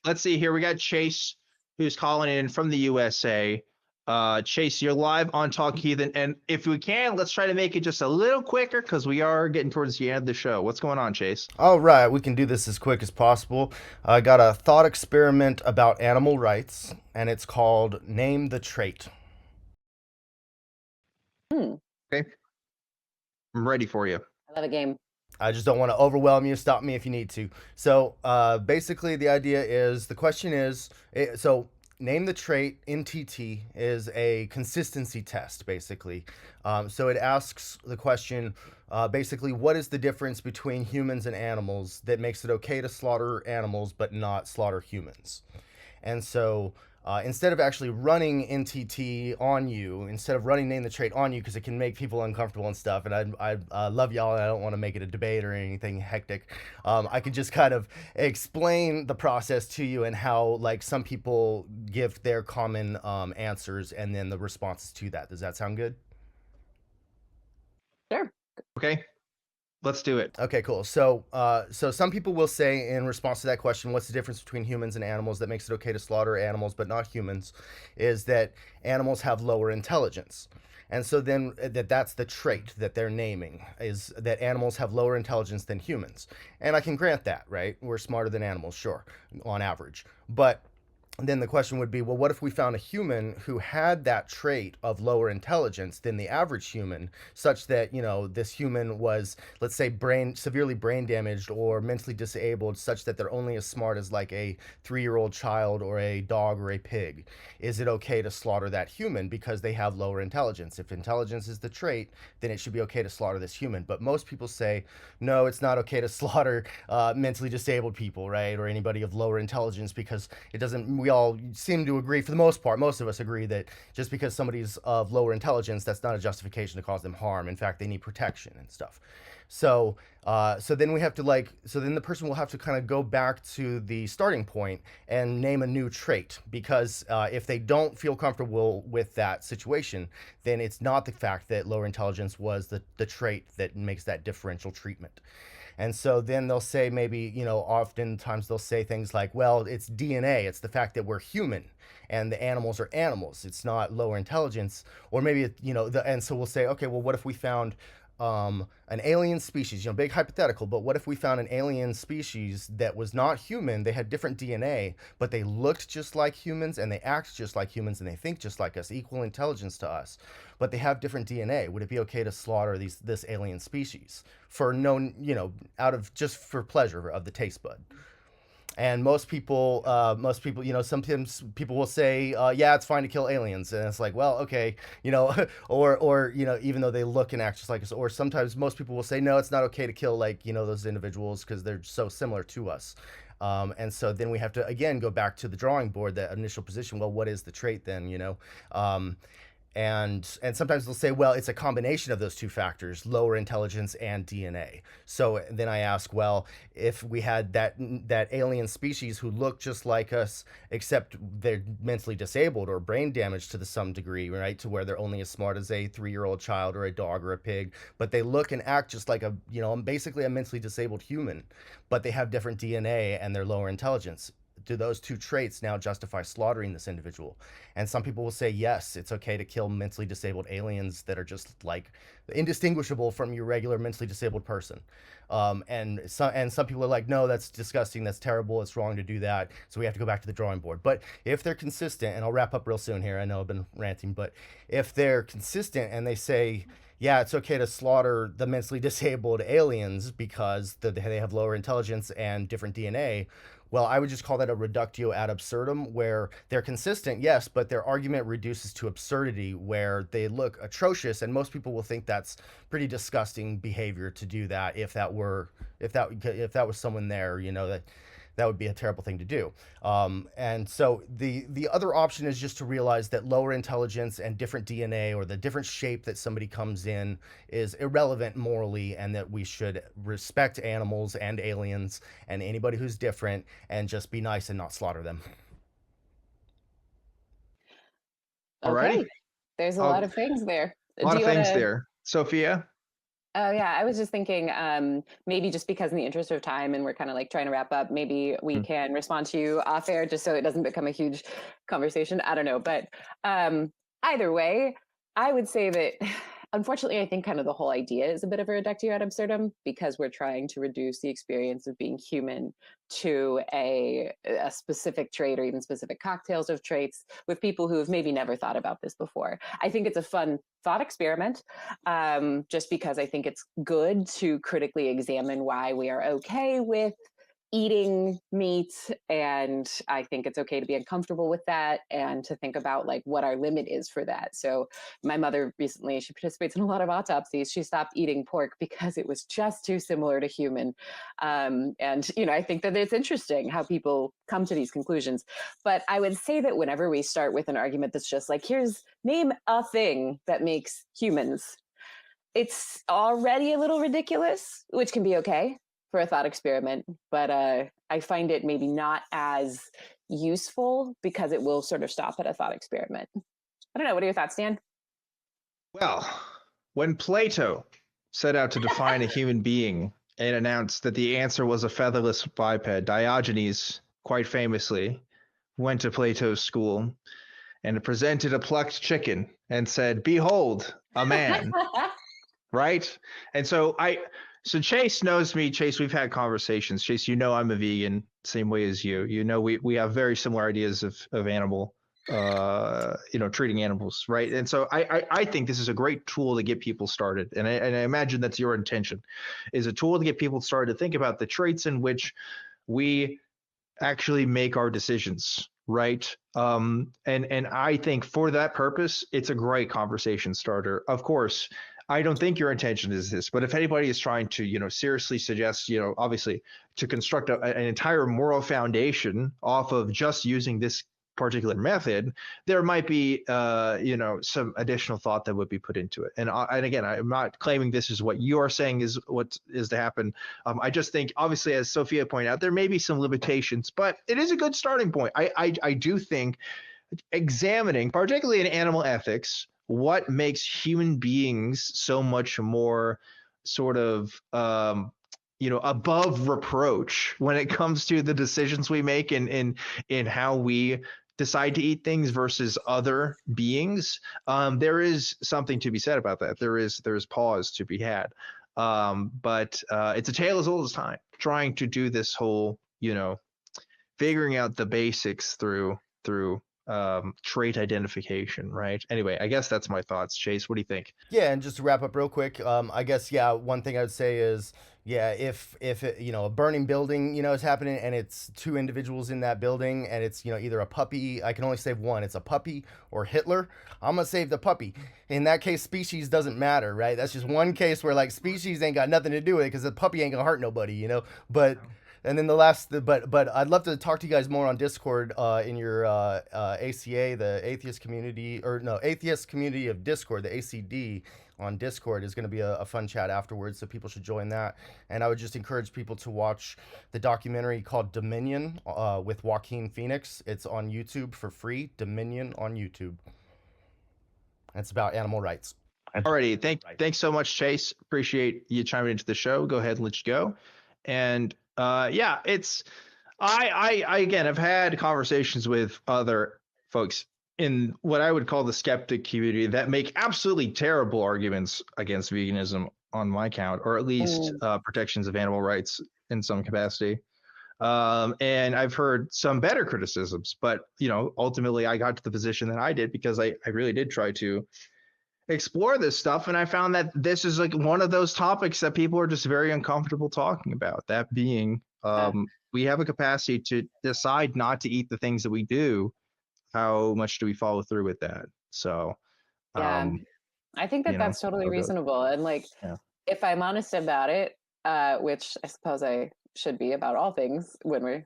let's see here. We got Chase, who's calling in from the USA. Chase, you're live on Talk Heathen, and if we can, let's try to make it just a little quicker because we are getting towards the end of the show. What's going on, Chase? All right, we can do this as quick as possible. I got a thought experiment about animal rights, and it's called Name the Trait. Hmm. Okay, I'm ready for you. I love a game. I just don't want to overwhelm you. Stop me if you need to. So basically, the idea is the question is so name the trait NTT is a consistency test, basically. So it asks the question basically, what is the difference between humans and animals that makes it okay to slaughter animals but not slaughter humans? And so instead of actually running NTT on you, instead of running Name the Trait on you, because it can make people uncomfortable and stuff, and I love y'all, and I don't want to make it a debate or anything hectic, I could just kind of explain the process to you and how, like, some people give their common answers and then the responses to that. Does that sound good? Sure. Okay, let's do it. Okay, cool. So some people will say in response to that question, what's the difference between humans and animals that makes it okay to slaughter animals but not humans? Is that animals have lower intelligence. And so then that's the trait that they're naming is that animals have lower intelligence than humans. And I can grant that, right? We're smarter than animals, sure, on average. But then the question would be, well, what if we found a human who had that trait of lower intelligence than the average human, such that, you know, this human was, let's say, severely brain damaged or mentally disabled, such that they're only as smart as like a 3-year-old child or a dog or a pig? Is it okay to slaughter that human because they have lower intelligence? If intelligence is the trait, then it should be okay to slaughter this human. But most people say, no, it's not okay to slaughter mentally disabled people, right, or anybody of lower intelligence, because it doesn't. We all seem to agree, for the most part, most of us agree that just because somebody's of lower intelligence, that's not a justification to cause them harm. In fact, they need protection and stuff. So then we have to so then the person will have to kind of go back to the starting point and name a new trait, because if they don't feel comfortable with that situation, then it's not the fact that lower intelligence was the trait that makes that differential treatment. And so then they'll say, maybe, you know, oftentimes they'll say things like, well, it's DNA. It's the fact that we're human and the animals are animals. It's not lower intelligence. Or maybe, and so we'll say, okay, well, what if we found an alien species, big hypothetical, but what if we found an alien species that was not human? They had different DNA, but they looked just like humans and they act just like humans and they think just like us, equal intelligence to us, but they have different DNA. Would it be okay to slaughter this alien species for out of just for pleasure of the taste bud? And most people, sometimes people will say, yeah, it's fine to kill aliens. And it's like, well, okay, or, even though they look and act just like us. Or sometimes most people will say, no, it's not okay to kill, like, those individuals because they're so similar to us. And so then we have to, again, go back to the drawing board, that initial position. Well, what is the trait then? And sometimes they'll say, well, it's a combination of those two factors, lower intelligence and DNA. So then I ask, well, if we had that alien species who look just like us, except they're mentally disabled or brain damaged to some degree, right, to where they're only as smart as a 3-year-old child or a dog or a pig, but they look and act just like basically a mentally disabled human, but they have different DNA and they're lower intelligence. Do those two traits now justify slaughtering this individual? And some people will say, yes, it's okay to kill mentally disabled aliens that are just like indistinguishable from your regular mentally disabled person. And some people are like, no, that's disgusting, that's terrible, it's wrong to do that. So we have to go back to the drawing board. But if they're consistent, and I'll wrap up real soon here, I know I've been ranting, but if they're consistent and they say, yeah, it's okay to slaughter the mentally disabled aliens because they have lower intelligence and different DNA, well, I would just call that a reductio ad absurdum, where they're consistent, yes, but their argument reduces to absurdity, where they look atrocious, and most people will think that's pretty disgusting behavior to do that. If that was someone there, that would be a terrible thing to do. And so the other option is just to realize that lower intelligence and different DNA, or the different shape that somebody comes in, is irrelevant morally, and that we should respect animals and aliens and anybody who's different, and just be nice and not slaughter them. Alrighty. Okay. There's a lot of things there. A lot Do of you things wanna there. Sophia? Oh yeah, I was just thinking, maybe just because in the interest of time and we're kind of like trying to wrap up, maybe we Mm. can respond to you off air just so it doesn't become a huge conversation. I don't know, but um, either way, I would say that unfortunately, I think kind of the whole idea is a bit of a reductio ad absurdum because we're trying to reduce the experience of being human to a specific trait or even specific cocktails of traits with people who have maybe never thought about this before. I think it's a fun thought experiment, just because I think it's good to critically examine why we are okay with eating meat. And I think it's okay to be uncomfortable with that and to think about like what our limit is for that. So my mother recently, she participates in a lot of autopsies. She stopped eating pork because it was just too similar to human. And, you know, I think that it's interesting how people come to these conclusions. But I would say that whenever we start with an argument that's just like, here's name a thing that makes humans, it's already a little ridiculous, which can be okay for a thought experiment. But I find it maybe not as useful because it will sort of stop at a thought experiment. I don't know. What are your thoughts, Dan? Well, when Plato set out to define a human being and announced that the answer was a featherless biped, Diogenes, quite famously, went to Plato's school and presented a plucked chicken and said, "Behold, a man." Right? And so Chase knows me. Chase, we've had conversations. Chase, you know I'm a vegan, same way as you. You know we have very similar ideas of animal, treating animals, right? And so I think this is a great tool to get people started, and I imagine that's your intention, is a tool to get people started to think about the traits in which we actually make our decisions, right? And I think for that purpose, it's a great conversation starter. Of course, I don't think your intention is this, but if anybody is trying to, seriously suggest, obviously to construct an entire moral foundation off of just using this particular method, there might be, some additional thought that would be put into it. And again, I'm not claiming this is what you are saying is what is to happen. I just think, obviously, as Sophia pointed out, there may be some limitations, but it is a good starting point. I do think examining, particularly in animal ethics, what makes human beings so much more sort of above reproach when it comes to the decisions we make in how we decide to eat things versus other beings. There is something to be said about that. There is pause to be had. But it's a tale as old as time, trying to do this whole, figuring out the basics through trait identification, right? Anyway, I guess that's my thoughts. Chase, what do you think? Yeah, and just to wrap up real quick, I guess yeah, one thing I would say is yeah, if it, a burning building is happening and it's two individuals in that building and it's either a puppy, I can only save one, it's a puppy or Hitler. I'm gonna save the puppy. In that case, species doesn't matter, right? That's just one case where like species ain't got nothing to do with it because the puppy ain't gonna hurt nobody. But and then but I'd love to talk to you guys more on Discord in your ACA, the atheist community, or no, atheist community of Discord, the ACD on Discord is going to be a fun chat afterwards, so people should join that. And I would just encourage people to watch the documentary called Dominion with Joaquin Phoenix. It's on YouTube for free. Dominion on YouTube. It's about animal rights. Alrighty, thanks so much, Chase. Appreciate you chiming into the show. Go ahead and let you go. And yeah, it's I again have had conversations with other folks in what I would call the skeptic community that make absolutely terrible arguments against veganism on my count, or at least Mm, protections of animal rights in some capacity. And I've heard some better criticisms, but ultimately I got to the position that I did because I really did try to explore this stuff, and I found that this is like one of those topics that people are just very uncomfortable talking about, that being uh, we have a capacity to decide not to eat the things that we do. How much do we follow through with that? So yeah, um I think that that's totally I'll go. reasonable. And like, Yeah. if I'm honest about it, which I suppose I should be about all things when we're,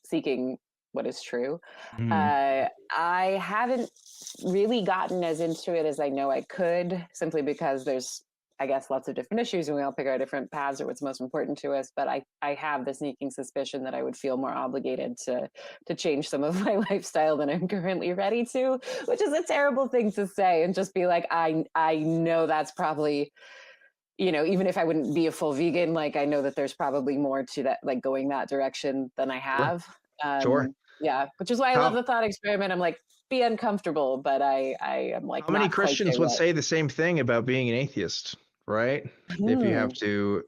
seeking what is true, Mhm. I haven't really gotten as into it as I know I could, simply because there's, I guess, lots of different issues and we all pick our different paths or what's most important to us. But I have the sneaking suspicion that I would feel more obligated to change some of my lifestyle than I'm currently ready to, which is a terrible thing to say and just be like, I know that's probably even if I wouldn't be a full vegan, like I know that there's probably more to that, like going that direction than I Sure. have. Sure. Yeah, which is why I love How the thought experiment. I'm like, be uncomfortable, but I am like how many not quite Christians there would yet. say the same thing about being an atheist, right? If you have Hmm. to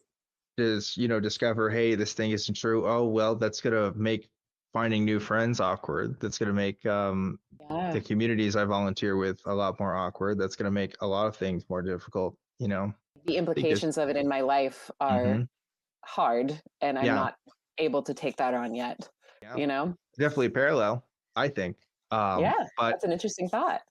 discover, hey, this thing isn't true. Oh, well, that's gonna make finding new friends awkward. That's gonna make the Yeah. communities I volunteer with a lot more awkward. That's gonna make a lot of things more difficult. The I think there's implications of it in my life are hmm hard, and I'm yeah, not able to take that on yet. yeah, You know? definitely a parallel, I think. Yeah, But that's an interesting thought.